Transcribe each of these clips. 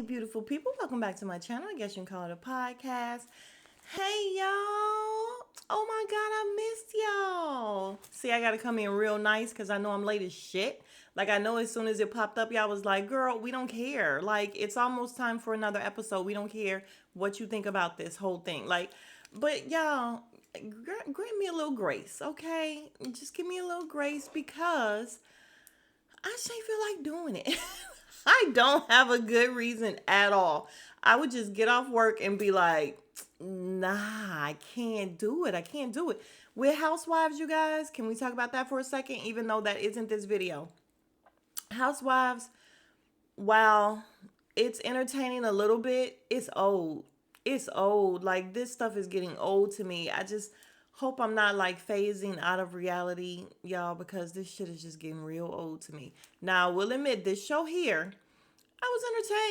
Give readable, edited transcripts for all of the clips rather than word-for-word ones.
Beautiful people. Welcome back to my channel. I guess you can call it a podcast. Hey, y'all. Oh my God, I missed y'all. See, I got to come in real nice because I know I'm late as shit. Like, I know as soon as it popped up, y'all was like, girl, we don't care. Like, it's almost time for another episode. We don't care what you think about this whole thing. Like, but y'all, grant me a little grace, okay? Just give me a little grace because I just ain't feel like doing it. I don't have a good reason at all. I would just get off work and be like, nah, I can't do it. I can't do it. We're housewives, you guys. Can we talk about that for a second? Even though that isn't this video. Housewives, while it's entertaining a little bit, it's old. It's old. Like, this stuff is getting old to me. I just hope I'm not like phasing out of reality, y'all, because this shit is just getting real old to me. Now, I will admit, this show here, I was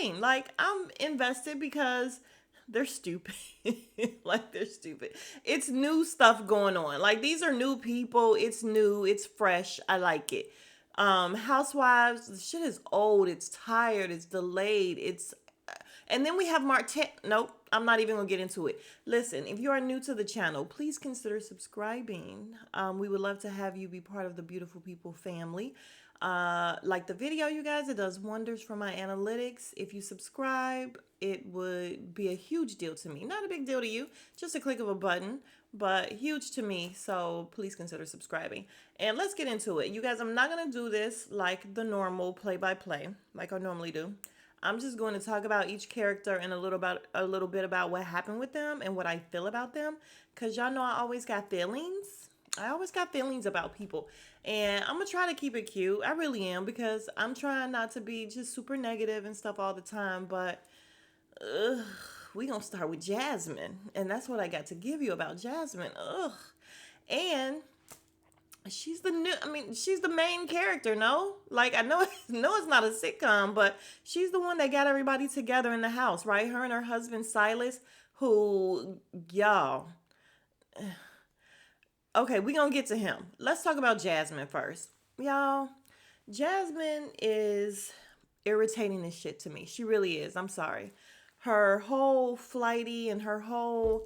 entertained. Like, I'm invested because they're stupid. Like, they're stupid. It's new stuff going on. Like, these are new people. It's new. It's fresh. I like it. Housewives, the shit is old. It's tired. It's delayed. And then we have Martin. Nope, I'm not even gonna get into it. Listen, if you are new to the channel, please consider subscribing. We would love to have you be part of the Beautiful People family. Like the video, you guys, it does wonders for my analytics. If you subscribe, it would be a huge deal to me. Not a big deal to you, just a click of a button, but huge to me. So please consider subscribing. And let's get into it. You guys, I'm not going to do this like the normal play-by-play, like I normally do. I'm just going to talk about each character and a little bit about what happened with them and what I feel about them. Because y'all know I always got feelings. I always got feelings about people. And I'm going to try to keep it cute. I really am, because I'm trying not to be just super negative and stuff all the time. But we going to start with Jasmine. And that's what I got to give you about Jasmine. And she's she's the main character, no? Like, I know, no, it's not a sitcom, but she's the one that got everybody together in the house, right? Her and her husband, Silas, who, y'all... Okay, we gonna get to him. Let's talk about Jasmine first. Y'all, Jasmine is irritating as shit to me. She really is. I'm sorry. Her whole flighty and her whole...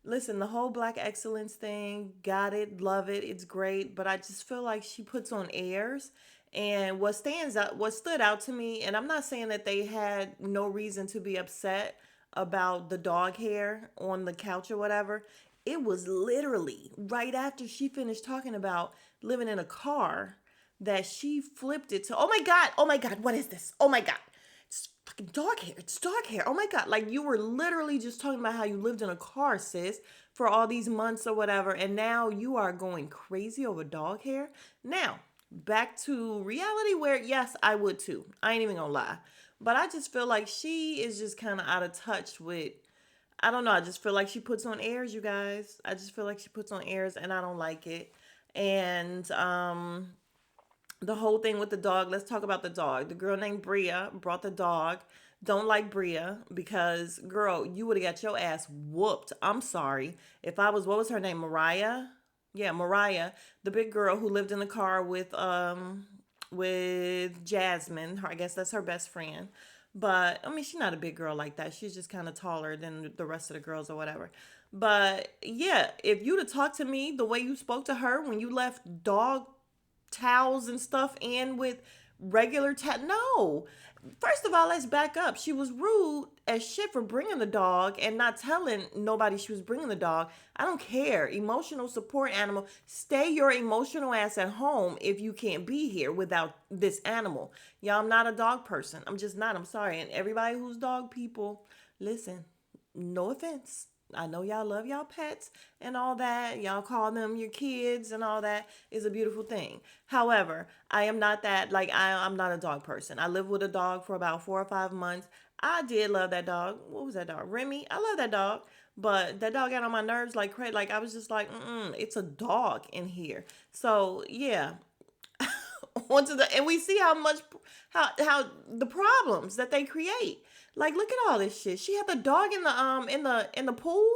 Listen, the whole black excellence thing, got it, love it, it's great, but I just feel like she puts on airs. And what stood out to me, and I'm not saying that they had no reason to be upset about the dog hair on the couch or whatever. It was literally right after she finished talking about living in a car that she flipped it to, oh my God, what is this? Oh my God. It's fucking dog hair. It's dog hair. Oh my God. Like, you were literally just talking about how you lived in a car, sis, for all these months or whatever. And now you are going crazy over dog hair. Now, back to reality where, yes, I would too. I ain't even gonna lie. But I just feel like she is just kind of out of touch with, I don't know. I just feel like she puts on airs, you guys. I just feel like she puts on airs and I don't like it. And, the whole thing with the dog. Let's talk about the dog. The girl named Bria brought the dog. Don't like Bria because, girl, you would have got your ass whooped. I'm sorry. If I was, what was her name? Mariah? Yeah, Mariah, the big girl who lived in the car with Jasmine. I guess that's her best friend. But I mean, she's not a big girl like that. She's just kind of taller than the rest of the girls or whatever. But yeah, if you'd have talked to me the way you spoke to her when you left dog towels and stuff in with regular no. First of all, let's back up. She was rude as shit for bringing the dog and not telling nobody she was bringing the dog. I don't care. Emotional support animal. Stay your emotional ass at home if you can't be here without this animal. Y'all, I'm not a dog person. I'm just not. I'm sorry. And everybody who's dog people, listen, no offense. I know y'all love y'all pets and all that. Y'all call them your kids and all that is a beautiful thing. However, I am not that, like, I'm not a dog person. I lived with a dog for about 4 or 5 months. I did love that dog. What was that dog? Remy. I love that dog. But that dog got on my nerves like crazy. Like, I was just like, it's a dog in here. So, yeah. And we see how the problems that they create. Like, look at all this shit. She had the dog in the pool.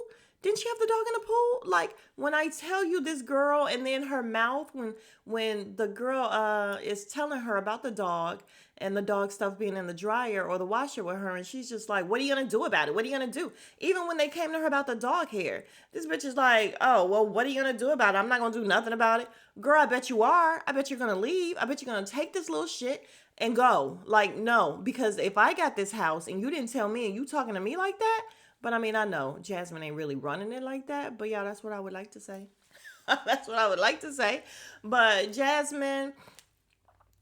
Didn't she have the dog in the pool? Like when I tell you this girl, and then her mouth when the girl is telling her about the dog and the dog stuff being in the dryer or the washer with her, and she's just like, "What are you gonna do about it? What are you gonna do?" Even when they came to her about the dog hair, this bitch is like, "Oh well, what are you gonna do about it? I'm not gonna do nothing about it." Girl, I bet you are. I bet you're gonna leave. I bet you're gonna take this little shit and go. Like no, because if I got this house and you didn't tell me and you talking to me like that. But I mean, I know Jasmine ain't really running it like that. But yeah, that's what I would like to say. That's what I would like to say. But Jasmine,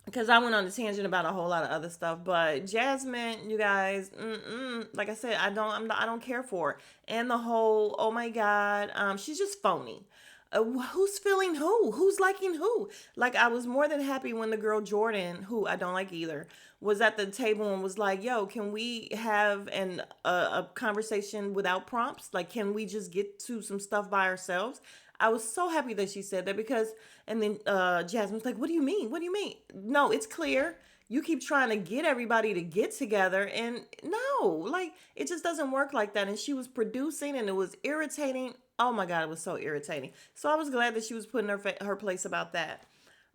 because I went on a tangent about a whole lot of other stuff. But Jasmine, you guys, like I said, I don't care for it. And the whole, oh my God, she's just phony. Who's feeling who? Who's liking who? Like I was more than happy when the girl Jordan, who I don't like either, was at the table and was like, "Yo, can we have a conversation without prompts? Like, can we just get to some stuff by ourselves?" I was so happy that she said that because, and then Jasmine's like, "What do you mean? What do you mean?" No, it's clear. You keep trying to get everybody to get together, and no, like it just doesn't work like that. And she was producing, and it was irritating. Oh my God, it was so irritating. So I was glad that she was putting her place about that.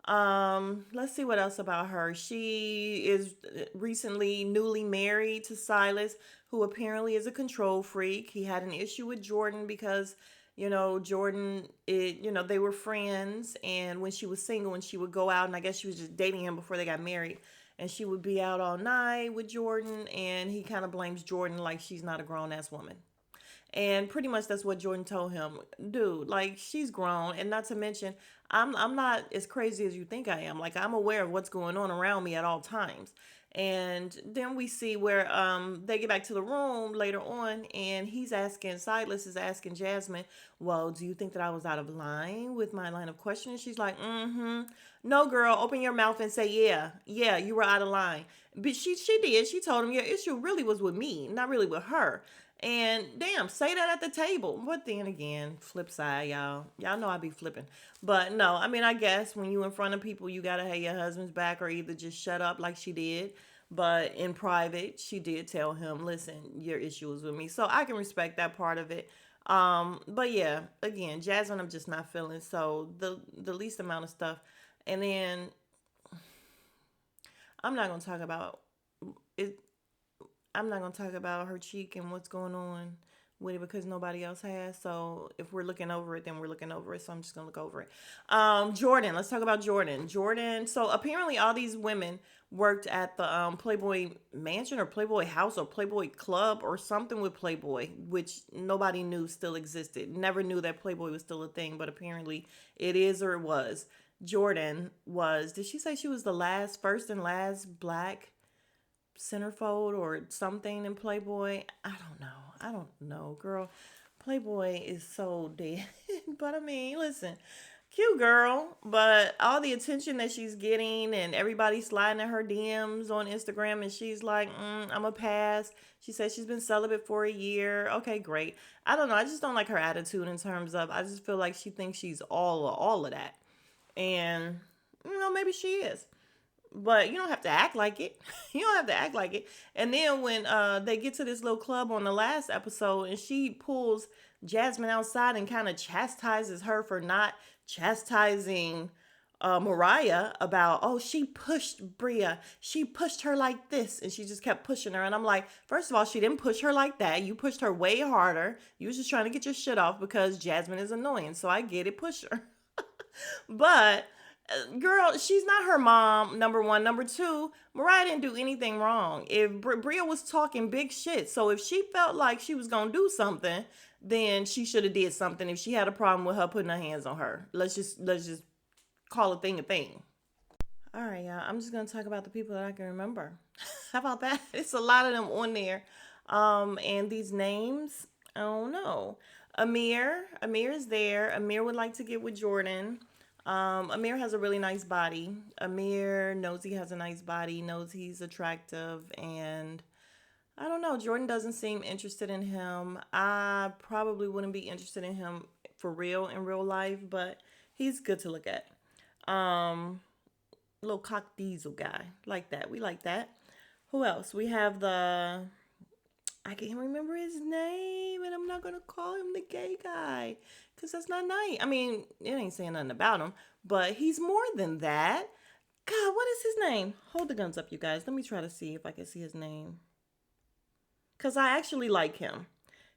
Let's see what else about her. She is recently newly married to Silas, who apparently is a control freak. He had an issue with Jordan because, Jordan, they were friends, and when she was single and she would go out, and I guess she was just dating him before they got married, and she would be out all night with Jordan, and he kind of blames Jordan like she's not a grown ass woman. And pretty much that's what Jordan told him. Dude, like she's grown, and not to mention I'm not as crazy as you think I am. Like I'm aware of what's going on around me at all times. And then we see where they get back to the room later on, and Silas is asking Jasmine, "Well, do you think that I was out of line with my line of questioning?" She's like, "Mm-hmm. No, girl, open your mouth and say, yeah, yeah, you were out of line." But she did. She told him your issue really was with me, not really with her. And damn, say that at the table. But then again, flip side, y'all know I be flipping. But no, I mean, I guess when you in front of people, you gotta have your husband's back or either just shut up like she did. But in private, she did tell him, "Listen, your issue is with me." So I can respect that part of it. But yeah, again, Jasmine, I'm just not feeling. So the least amount of stuff, and then I'm not gonna talk about it. I'm not gonna talk about her cheek and what's going on with it because nobody else has. So if we're looking over it, then we're looking over it. So I'm just gonna look over it. Jordan, let's talk about Jordan. Jordan. So apparently all these women worked at the Playboy Mansion or Playboy House or Playboy Club or something with Playboy, which nobody knew still existed. Never knew that Playboy was still a thing, but apparently it is or it was. Jordan was. Did she say she was the first and last black centerfold or something in Playboy? I don't know. I don't know, girl. Playboy is so dead. But I mean, listen, cute girl, but all the attention that she's getting and everybody sliding in her DMs on Instagram, and she's like, I'm a pass. She says she's been celibate for a year. Okay, great. I don't know. I just don't like her attitude in terms of, I just feel like she thinks she's all of that. And, maybe she is, but you don't have to act like it. You don't have to act like it. And then when they get to this little club on the last episode, and she pulls Jasmine outside and kind of chastises her for not chastising Mariah about, "Oh, she pushed Bria. She pushed her like this," and she just kept pushing her. And I'm like, first of all, she didn't push her like that. You pushed her way harder. You was just trying to get your shit off because Jasmine is annoying. So I get it, push her. But girl, she's not her mom. Number one, number two, Mariah didn't do anything wrong. If Bria was talking big shit, so if she felt like she was gonna do something, then she should have did something. If she had a problem with her putting her hands on her, let's just call a thing a thing. All right, y'all. I'm just gonna talk about the people that I can remember. How about that? It's a lot of them on there. And these names, I don't know. Amir is there. Amir would like to get with Jordan. Amir has a really nice body. Amir knows he has a nice body, knows he's attractive, and I don't know. Jordan doesn't seem interested in him. I probably wouldn't be interested in him for real in real life, but he's good to look at. Um, Little cock diesel guy like that. We like that. Who else? We have the I can't remember his name, and I'm not gonna call him the gay guy, cause that's not nice. I mean, it ain't saying nothing about him, but he's more than that. God, what is his name? Hold the guns up, you guys. Let me try to see if I can see his name, cause I actually like him.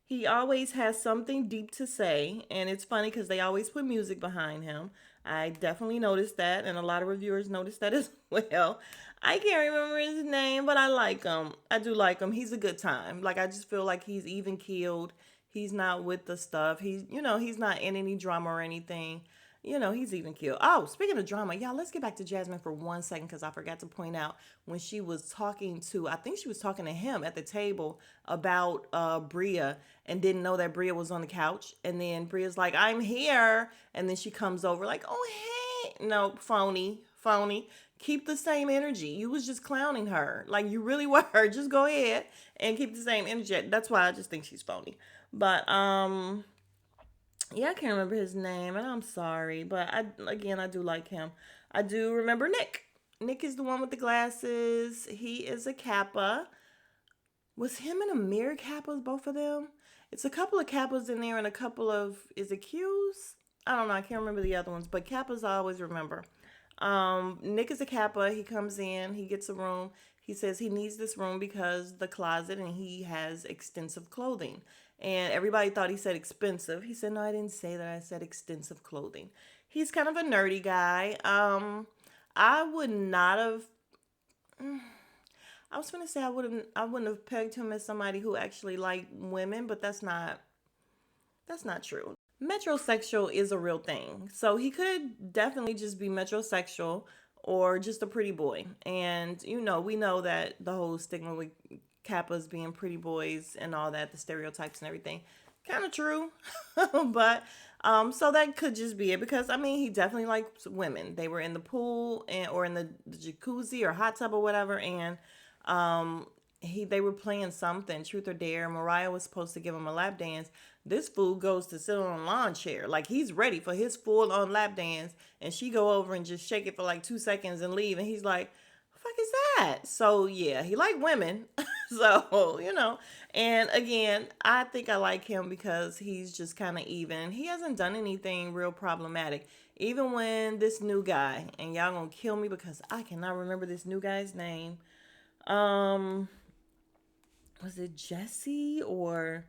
He always has something deep to say, and it's funny because they always put music behind him. I definitely noticed that, and a lot of reviewers noticed that as well. I can't remember his name, but I like him. I do like him. He's a good time. Like, I just feel like he's even keeled. He's not with the stuff. He's not in any drama or anything. He's even killed. Oh, speaking of drama, y'all, let's get back to Jasmine for 1 second because I forgot to point out when she was talking to, I think she was talking to him at the table about Bria and didn't know that Bria was on the couch. And then Bria's like, I'm here. And then she comes over like, oh, hey. No, phony, phony. Keep the same energy. You was just clowning her. Like, you really were. Just go ahead and keep the same energy. That's why I just think she's phony. But, yeah, I can't remember his name, and I'm sorry, but I do like him. I do remember Nick. Nick is the one with the glasses. He is a Kappa. Was him and Amir Kappas, both of them? It's a couple of Kappas in there and a couple of, is it Qs? I don't know. I can't remember the other ones, but Kappas I always remember. Nick is a Kappa. He comes in, he gets a room. He says he needs this room because the closet and he has extensive clothing. And everybody thought he said expensive. He said, no, I didn't say that. I said extensive clothing. He's kind of a nerdy guy. I would not have. I was gonna say I wouldn't have pegged him as somebody who actually liked women, but that's not true. Metrosexual is a real thing. So he could definitely just be metrosexual or just a pretty boy. And we know that the whole stigma with Kappas being pretty boys and all that, the stereotypes and everything, kind of true. But so that could just be it because I mean he definitely likes women. They were in the pool or in the jacuzzi or hot tub or whatever, and they were playing something, truth or dare. Mariah was supposed to give him a lap dance. This fool goes to sit on a lawn chair like he's ready for his full on lap dance, and she go over and just shake it for like 2 seconds and leave, and he's like, fuck is that? So yeah, he like women. So, and again, I think I like him because he's just kind of even. He hasn't done anything real problematic. Even when this new guy, and y'all gonna kill me because I cannot remember this new guy's name. Was it Jesse or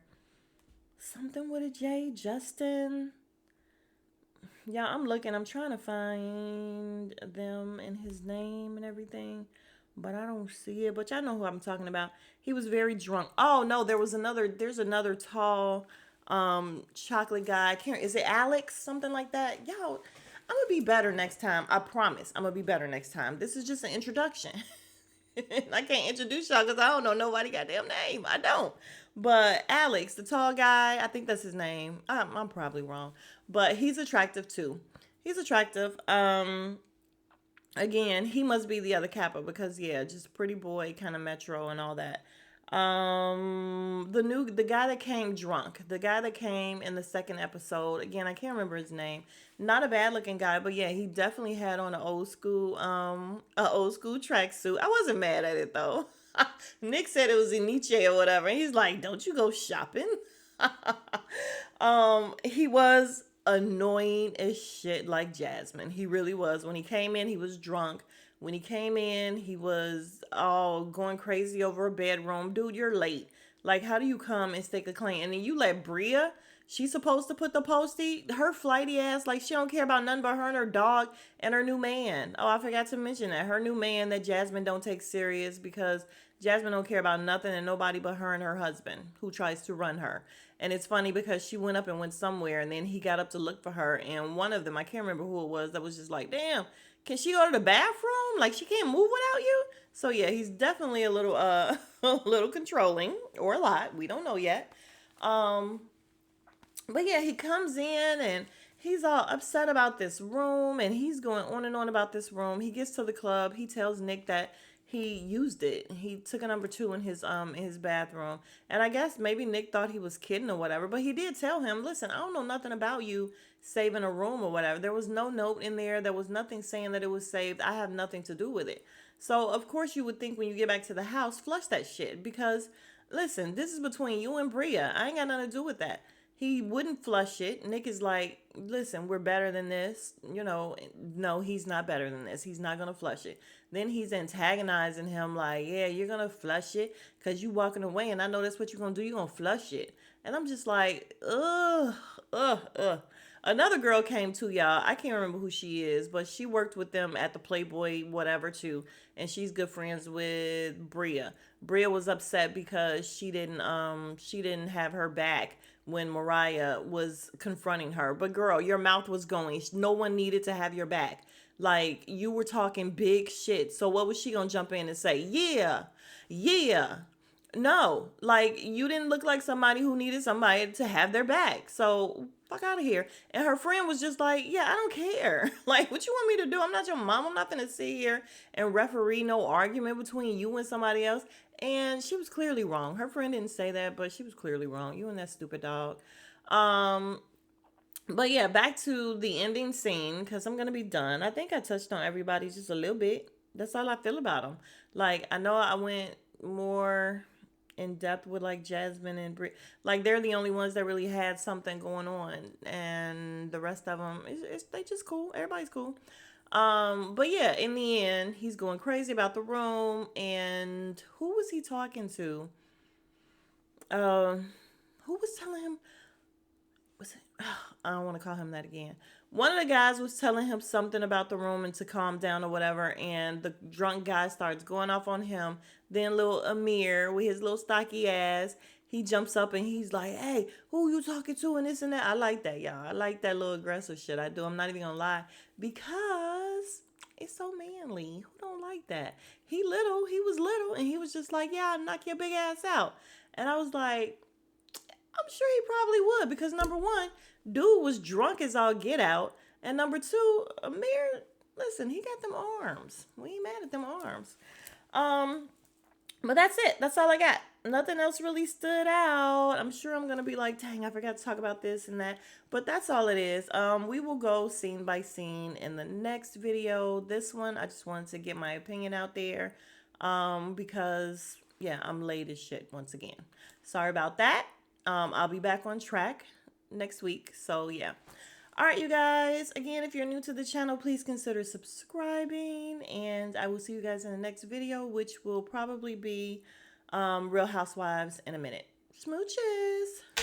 something with a J? Justin? Yeah, I'm looking. I'm trying to find them and his name and everything, but I don't see it. But y'all know who I'm talking about. He was very drunk. Oh no, there's another tall chocolate guy. Is it Alex? Something like that. Yo, I'm gonna be better next time. I promise. I'm gonna be better next time. This is just an introduction. I can't introduce y'all because I don't know nobody goddamn name. I don't. But Alex, the tall guy, I think that's his name. I'm probably wrong, but he's attractive too. He's attractive. Again, he must be the other Kappa because yeah, just pretty boy, kind of metro and all that. The guy that came drunk, the guy that came in the second episode. Again, I can't remember his name. Not a bad looking guy, but yeah, he definitely had on a old school tracksuit. I wasn't mad at it though. Nick said it was in Nietzsche or whatever. And he's like, "Don't you go shopping?" He was annoying as shit like Jasmine. He really was. When he came in, he was drunk. When he came in, he was all going crazy over a bedroom. Dude, you're late. Like, how do you come and stake a claim? And then you let Bria, she's supposed to put the postie, her flighty ass, like she don't care about nothing but her and her dog and her new man. Oh, I forgot to mention that. Her new man that Jasmine don't take serious because Jasmine don't care about nothing and nobody but her and her husband who tries to run her. And it's funny because she went up and went somewhere and then he got up to look for her. And one of them, I can't remember who it was, that was just like, damn, can she go to the bathroom? Like she can't move without you? So yeah, he's definitely a little a little controlling or a lot. We don't know yet. But yeah, he comes in and he's all upset about this room and he's going on and on about this room. He gets to the club. He tells Nick that he used it. He took a number two in his bathroom. And I guess maybe Nick thought he was kidding or whatever, but he did tell him, listen, I don't know nothing about you saving a room or whatever. There was no note in there. There was nothing saying that it was saved. I have nothing to do with it. So of course you would think when you get back to the house, flush that shit because listen, this is between you and Bria. I ain't got nothing to do with that. He wouldn't flush it. Nick is like, listen, we're better than this. You know, no, he's not better than this. He's not gonna flush it. Then he's antagonizing him like, yeah, you're gonna flush it because you walking away, and I know that's what you're gonna do. You're gonna flush it, and I'm just like, ugh, ugh, ugh. Another girl came to y'all. I can't remember who she is, but she worked with them at the Playboy whatever too, and she's good friends with Bria. Bria was upset because she didn't have her back when Mariah was confronting her. But girl, your mouth was going. No one needed to have your back. Like you were talking big shit. So what was she gonna jump in and say? Yeah, yeah. No, like you didn't look like somebody who needed somebody to have their back. So fuck out of here. And her friend was just like, yeah, I don't care. Like, what you want me to do? I'm not your mom. I'm not gonna sit here and referee no argument between you and somebody else. And she was clearly wrong. Her friend didn't say that, but she was clearly wrong. You and that stupid dog. Um, but yeah, back to the ending scene because I'm gonna be done. I think I touched on everybody just a little bit. That's all I feel about them. Like I know I went more in depth with like Jasmine and like they're the only ones that really had something going on, and the rest of them, they just cool. Everybody's cool. But yeah, in the end, he's going crazy about the room, and who was he talking to? Um, who was telling him? Was it? I don't want to call him that again. One of the guys was telling him something about the room and to calm down or whatever, and the drunk guy starts going off on him. Then little Amir with his little stocky ass, he jumps up and he's like, "Hey, who you talking to?" and this and that. I like that, y'all. I like that little aggressive shit. I do. I'm not even gonna lie because it's so manly. Who don't like that? He little. He was little, and he was just like, "Yeah, I'll knock your big ass out." And I was like, I'm sure he probably would because number one, dude was drunk as all get out, and number two, Amir, listen, he got them arms. We ain't mad at them arms. Um, but that's it. That's all I got. Nothing else really stood out. I'm sure I'm gonna be like, dang, I forgot to talk about this and that. But that's all it is. We will go scene by scene in the next video. This one, I just wanted to get my opinion out there. Because yeah, I'm late as shit once again. Sorry about that. I'll be back on track next week. So yeah. All right, you guys. Again, if you're new to the channel, please consider subscribing. And I will see you guys in the next video, which will probably be Real Housewives in a minute. Smooches.